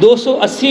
280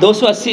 280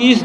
30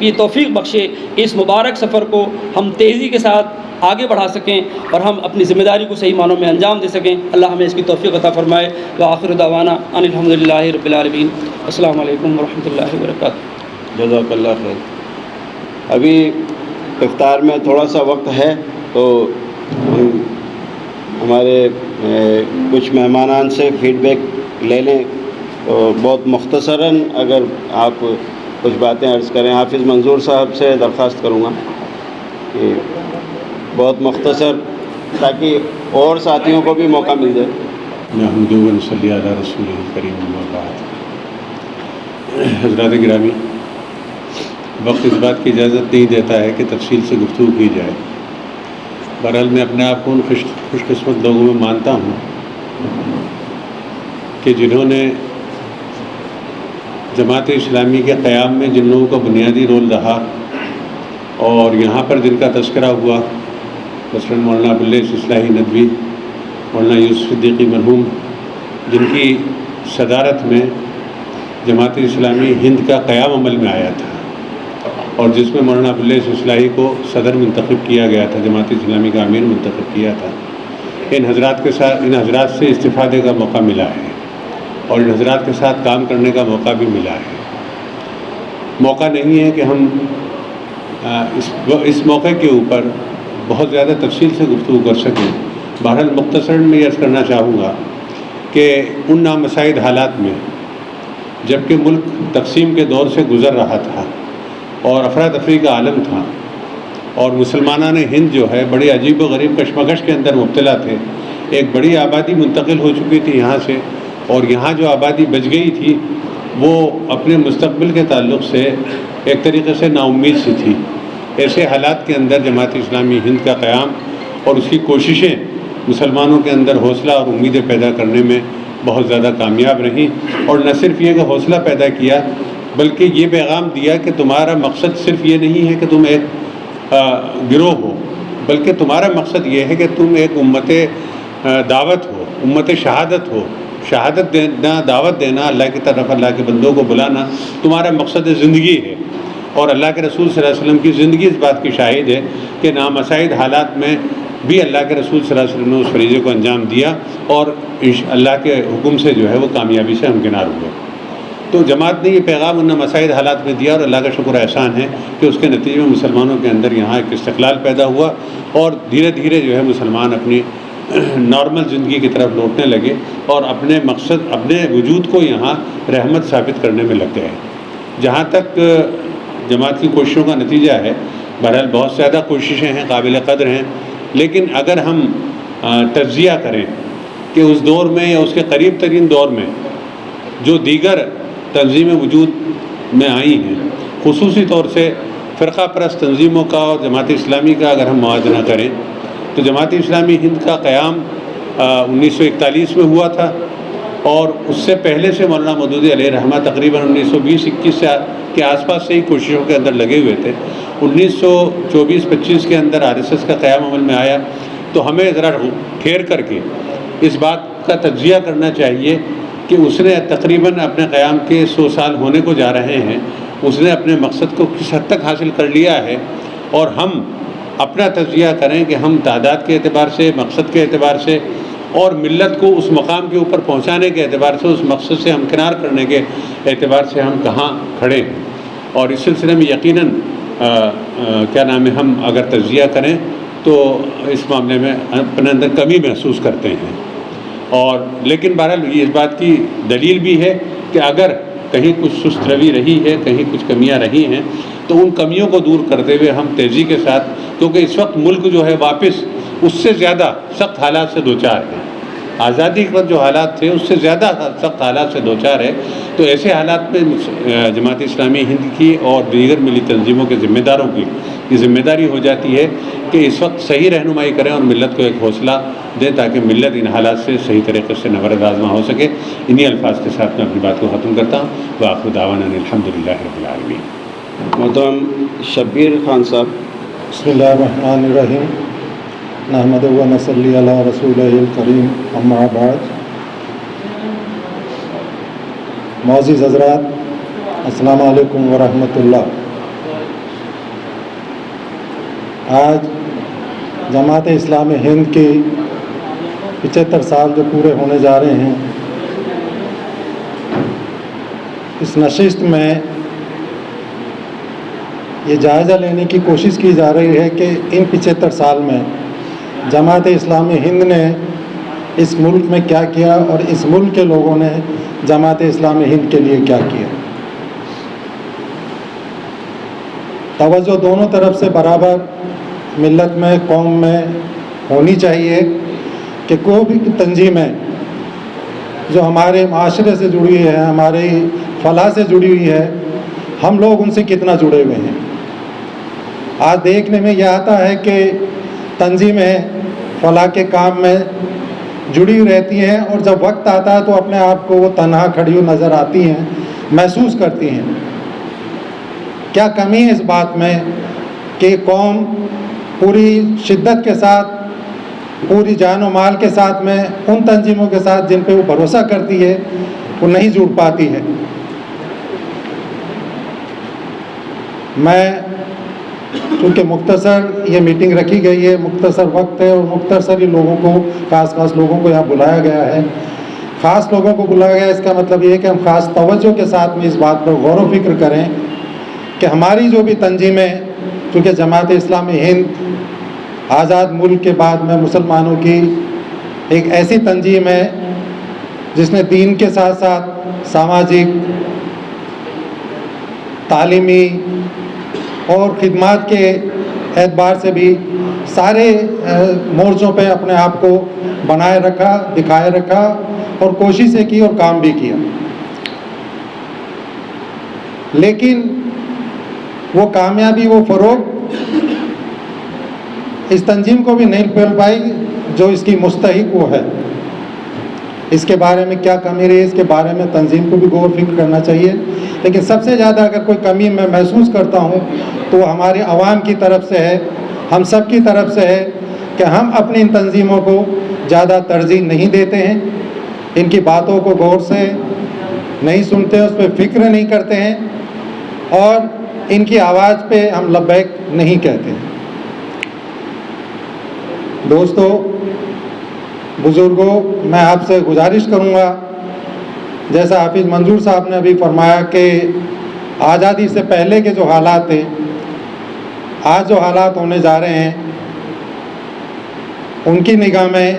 یہ توفیق بخشے کہ اس مبارک سفر کو ہم تیزی کے ساتھ آگے بڑھا سکیں اور ہم اپنی ذمہ داری کو صحیح معنوں میں انجام دے سکیں. اللہ ہمیں اس کی توفیق عطا فرمائے. وآخر دعوانا ان الحمد للہ رب العالمین. السلام علیکم ورحمۃ اللہ وبرکاتہ. جزاک اللہ خیر. ابھی افطار میں تھوڑا سا وقت ہے تو ہمارے کچھ مہمانان سے فیڈ بیک لے لیں. تو بہت مختصراً اگر آپ کچھ باتیں عرض کریں. حافظ منظور صاحب سے درخواست کروں گا کہ بہت مختصر، تاکہ اور ساتھیوں کو بھی موقع مل جائے. نحمدہ و نصلی علی رسولہ الکریم اما بعد. حضرات گرامی، وقت اس بات کی اجازت نہیں دیتا ہے کہ تفصیل سے گفتگو کی جائے. بہرحال میں اپنے آپ کو ان خوش قسمت لوگوں میں مانتا ہوں کہ جنہوں نے جماعت اسلامی کے قیام میں جن لوگوں کا بنیادی رول رہا اور یہاں پر جن کا تذکرہ ہوا، مثلاً مولانا ابواللیث اصلاحی ندوی، مولانا یوسف صدیقی مرحوم، جن کی صدارت میں جماعت اسلامی ہند کا قیام عمل میں آیا تھا اور جس میں مولانا ابواللیث اصلاحی کو صدر منتخب کیا گیا تھا، جماعت اسلامی کا امیر منتخب کیا تھا. ان حضرات سے استفادے کا موقع ملا ہے اور ان حضرات کے ساتھ کام کرنے کا موقع بھی ملا ہے. موقع نہیں ہے کہ ہم اس موقع کے اوپر بہت زیادہ تفصیل سے گفتگو کر سکیں. بہرحال مختصراً میں یہ عرض کرنا چاہوں گا کہ ان نامساعد حالات میں جب کہ ملک تقسیم کے دور سے گزر رہا تھا اور افراتفری کا عالم تھا اور مسلمانان ہند جو ہے بڑی عجیب و غریب کشمکش کے اندر مبتلا تھے. ایک بڑی آبادی منتقل ہو چکی تھی یہاں سے، اور یہاں جو آبادی بچ گئی تھی وہ اپنے مستقبل کے تعلق سے ایک طریقے سے نا امید سی تھی. ایسے حالات کے اندر جماعت اسلامی ہند کا قیام اور اس کی کوششیں مسلمانوں کے اندر حوصلہ اور امیدیں پیدا کرنے میں بہت زیادہ کامیاب رہیں. اور نہ صرف یہ کہ حوصلہ پیدا کیا بلکہ یہ پیغام دیا کہ تمہارا مقصد صرف یہ نہیں ہے کہ تم ایک گروہ ہو، بلکہ تمہارا مقصد یہ ہے کہ تم ایک امت دعوت ہو، امت شہادت ہو. شہادت دینا، دعوت دینا، اللہ کی طرف اللہ کے بندوں کو بلانا تمہارا مقصد زندگی ہے. اور اللہ کے رسول صلی اللہ علیہ وسلم کی زندگی اس بات کی شاہد ہے کہ نامساعد حالات میں بھی اللہ کے رسول صلی اللہ علیہ وسلم نے اس فریضے کو انجام دیا اور اللہ کے حکم سے جو ہے وہ کامیابی سے ہمکنار ہوئے. تو جماعت نے یہ پیغام ان نامساعد حالات میں دیا اور اللہ کا شکر احسان ہے کہ اس کے نتیجے میں مسلمانوں کے اندر یہاں ایک استقلال پیدا ہوا اور دھیرے دھیرے جو ہے مسلمان اپنی نارمل زندگی کی طرف لوٹنے لگے اور اپنے مقصد، اپنے وجود کو یہاں رحمت ثابت کرنے میں لگ گئے. جہاں تک جماعت کی کوششوں کا نتیجہ ہے، بہرحال بہت زیادہ کوششیں ہیں، قابل قدر ہیں، لیکن اگر ہم تجزیہ کریں کہ اس دور میں یا اس کے قریب ترین دور میں جو دیگر تنظیمیں وجود میں آئی ہیں، خصوصی طور سے فرقہ پرست تنظیموں کا اور جماعت اسلامی کا اگر ہم موازنہ کریں تو جماعت اسلامی ہند کا قیام 1941 میں ہوا تھا اور اس سے پہلے سے مولانا مودودی علیہ رحمہ تقریباً 1920-21 کے آس پاس سے ہی کوششوں کے اندر لگے ہوئے تھے. 1924-25 کے اندر RSS کا قیام عمل میں آیا. تو ہمیں ذرا ٹھہر کر کے اس بات کا تجزیہ کرنا چاہیے کہ اس نے تقریباً اپنے قیام کے 100 سال ہونے کو جا رہے ہیں، اس نے اپنے مقصد کو کس حد تک حاصل کر لیا ہے. اور ہم اپنا تجزیہ کریں کہ ہم تعداد کے اعتبار سے، مقصد کے اعتبار سے اور ملت کو اس مقام کے اوپر پہنچانے کے اعتبار سے، اس مقصد سے ہمکنار کرنے کے اعتبار سے ہم کہاں کھڑے ہیں. اور اس سلسلے میں یقیناً ہم اگر تجزیہ کریں تو اس معاملے میں اپنے اندر کمی محسوس کرتے ہیں. اور لیکن بہرحال یہ اس بات کی دلیل بھی ہے کہ اگر کہیں کچھ سست روی رہی ہے، کہیں کچھ کمیاں رہی ہیں، تو ان کمیوں کو دور کرتے ہوئے ہم تیزی کے ساتھ، کیونکہ اس وقت ملک جو ہے واپس اس سے زیادہ سخت حالات سے دوچار ہے. آزادی کے وقت جو حالات تھے اس سے زیادہ سخت حالات سے دوچار ہے. تو ایسے حالات میں جماعت اسلامی ہند کی اور دیگر ملی تنظیموں کے ذمہ داروں کی یہ ذمہ داری ہو جاتی ہے کہ اس وقت صحیح رہنمائی کریں اور ملت کو ایک حوصلہ دیں تاکہ ملت ان حالات سے صحیح طریقے سے نبرد آزما ہو سکے. انہی الفاظ کے ساتھ میں اپنی بات کو ختم کرتا ہوں. وآخر دعوانا الحمدللہ رب العالمین. محترم شبیر خان صاحب. بسم اللہ الرحمن الرحیم. نحمدہ و نصلی علی رسولہ الکریم اما بعد. معزز حضرات، السلام علیکم ورحمۃ اللہ. آج جماعت اسلامی ہند کی 75 سال جو پورے ہونے جا رہے ہیں، اس نشست میں یہ جائزہ لینے کی کوشش کی جا رہی ہے کہ ان 75 سال میں جماعت اسلامی ہند نے اس ملک میں کیا کیا اور اس ملک کے لوگوں نے جماعت اسلامی ہند کے لیے کیا کیا۔ توجہ دونوں طرف سے برابر ملت میں، قوم میں ہونی چاہیے کہ کوئی بھی تنظیمیں جو ہمارے معاشرے سے جڑی ہوئی ہے، ہماری فلاح سے جڑی ہوئی ہے، ہم لوگ ان سے کتنا جڑے ہوئے ہیں۔ آج دیکھنے میں یہ آتا ہے کہ تنظیمیں فلاح کے کام میں جڑی ہوئی رہتی ہیں اور جب وقت آتا ہے تو اپنے آپ کو وہ تنہا کھڑی ہوئی نظر آتی ہیں، محسوس کرتی ہیں۔ کیا کمی ہے اس بات میں کہ قوم پوری شدت کے ساتھ، پوری جان و مال کے ساتھ میں ان تنظیموں کے ساتھ جن پہ وہ بھروسہ کرتی ہے وہ نہیں جڑ پاتی ہے۔ میں چونکہ مختصر یہ میٹنگ رکھی گئی ہے، مختصر وقت ہے اور مختصر ہی لوگوں کو، خاص لوگوں کو یہاں بلایا گیا ہے۔ خاص لوگوں کو بلایا گیا ہے، اس کا مطلب یہ ہے کہ ہم خاص توجہ کے ساتھ میں اس بات پر غور و فکر کریں کہ ہماری جو بھی تنظیمیں، چونکہ جماعت اسلامی ہند آزاد ملک کے بعد میں مسلمانوں کی ایک ایسی تنظیم ہے جس نے دین کے ساتھ ساتھ سماجک، تعلیمی اور خدمات کے اعتبار سے بھی سارے مورچوں پہ اپنے آپ کو بنائے رکھا، دکھائے رکھا اور کوششیں کی اور کام بھی کیا، لیکن وہ کامیابی، وہ فروغ اس تنظیم کو بھی نہیں مل پائی جو اس کی مستحق وہ ہے۔ اس کے بارے میں کیا کمی رہی، اس کے بارے میں تنظیم کو بھی غور و فکر کرنا چاہیے، لیکن سب سے زیادہ اگر کوئی کمی میں محسوس کرتا ہوں تو وہ ہماری عوام کی طرف سے ہے، ہم سب کی طرف سے ہے کہ ہم اپنی ان تنظیموں کو زیادہ ترجیح نہیں دیتے ہیں، ان کی باتوں کو غور سے نہیں سنتے، اس پہ فکر نہیں کرتے ہیں اور ان کی آواز پہ ہم لبیک نہیں کہتے ہیں۔ دوستو، بزرگوں، میں آپ سے گزارش کروں گا، جیسا حافظ منظور صاحب نے ابھی فرمایا کہ آزادی سے پہلے کے جو حالات تھے، آج جو حالات ہونے جا رہے ہیں، ان کی نگاہ میں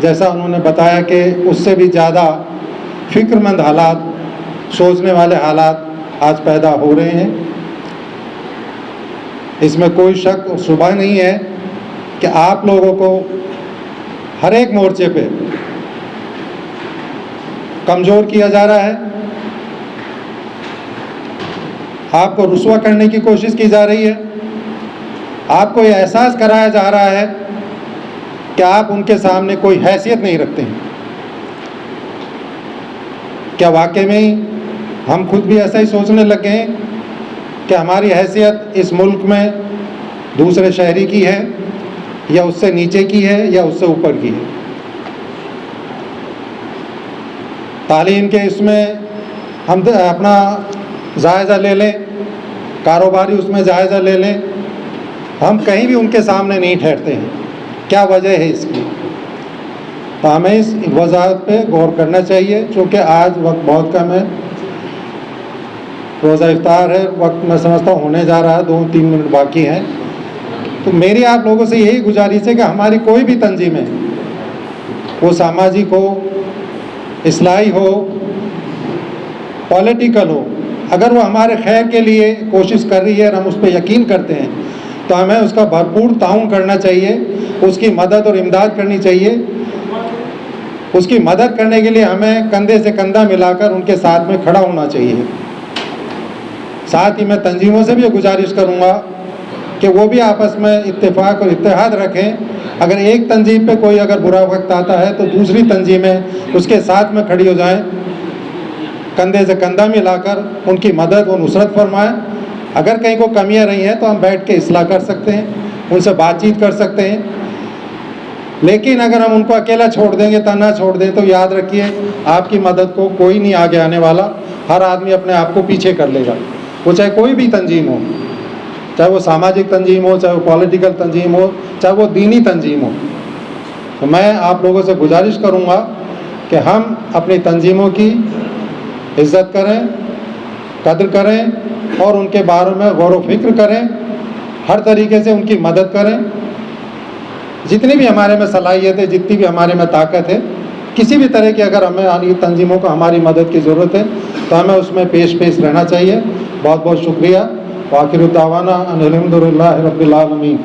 جیسا انہوں نے بتایا کہ اس سے بھی زیادہ فکر مند حالات، سوچنے والے حالات آج پیدا ہو رہے ہیں۔ اس میں کوئی شک اور شبہ نہیں ہے کہ آپ لوگوں کو ہر ایک مورچے پہ کمزور کیا جا رہا ہے، آپ کو رسوا کرنے کی کوشش کی جا رہی ہے، آپ کو یہ احساس کرایا جا رہا ہے کہ آپ ان کے سامنے کوئی حیثیت نہیں رکھتے ہیں۔ کیا واقعی میں ہم خود بھی ایسا ہی سوچنے لگے ہیں کہ ہماری حیثیت اس ملک میں دوسرے شہری کی ہے یا اس سے نیچے کی ہے یا اس سے اوپر کی ہے؟ تعلیم کے اس میں ہم اپنا جائزہ لے لیں، کاروباری اس میں جائزہ لے لیں، ہم کہیں بھی ان کے سامنے نہیں ٹھہرتے ہیں۔ کیا وجہ ہے اس کی؟ تو ہمیں اس وضاحت پہ غور کرنا چاہیے، چونکہ آج وقت بہت کم ہے، روزہ افطار ہے، وقت میں سمجھتا ہوں ہونے جا رہا ہے، 2-3 منٹ باقی ہیں۔ تو میری آپ لوگوں سے یہی گزارش ہے کہ ہماری کوئی بھی تنظیم ہے، وہ سماجک ہو، اصلاحی ہو، پولیٹیکل ہو، اگر وہ ہمارے خیر کے لیے کوشش کر رہی ہے اور ہم اس پہ یقین کرتے ہیں تو ہمیں اس کا بھرپور تعاون کرنا چاہیے، اس کی مدد اور امداد کرنی چاہیے۔ اس کی مدد کرنے کے لیے ہمیں کندھے سے کندھا ملا کر ان کے ساتھ میں کھڑا ہونا چاہیے۔ ساتھ ہی میں تنظیموں سے بھی گزارش کروں گا کہ وہ بھی آپس میں اتفاق اور اتحاد رکھیں۔ اگر ایک تنظیم پہ کوئی اگر برا وقت آتا ہے تو دوسری تنظیمیں اس کے ساتھ میں کھڑی ہو جائیں، کندھے سے کندھا ملا کر ان کی مدد و نصرت فرمائیں۔ اگر کہیں کو کمیاں رہی ہیں تو ہم بیٹھ کے اصلاح کر سکتے ہیں، ان سے بات چیت کر سکتے ہیں، لیکن اگر ہم ان کو اکیلا چھوڑ دیں گے، تنہا چھوڑ دیں، تو یاد رکھیے آپ کی مدد کو کوئی نہیں آگے آنے والا، ہر آدمی اپنے آپ کو پیچھے کر لے گا، وہ چاہے کوئی بھی تنظیم ہو، چاہے وہ ساماجک تنظیم ہو, چاہے وہ پولیٹیکل تنظیم ہو, چاہے وہ دینی تنظیم ہو. تو میں آپ لوگوں سے گزارش کروں گا کہ ہم اپنی تنظیموں کی عزت کریں, قدر کریں اور ان کے بارے میں غور و فکر کریں, ہر طریقے سے ان کی مدد کریں. جتنی بھی ہمارے میں صلاحیت ہے, جتنی بھی ہمارے میں طاقت ہے, کسی بھی طرح کی اگر ہمیں تنظیموں کو ہماری مدد کی ضرورت ہے تو ہمیں اس میں پیش رہنا چاہیے. بہت بہت شکریہ. وآخر دعوانا ان الحمد للہ رب العالمین.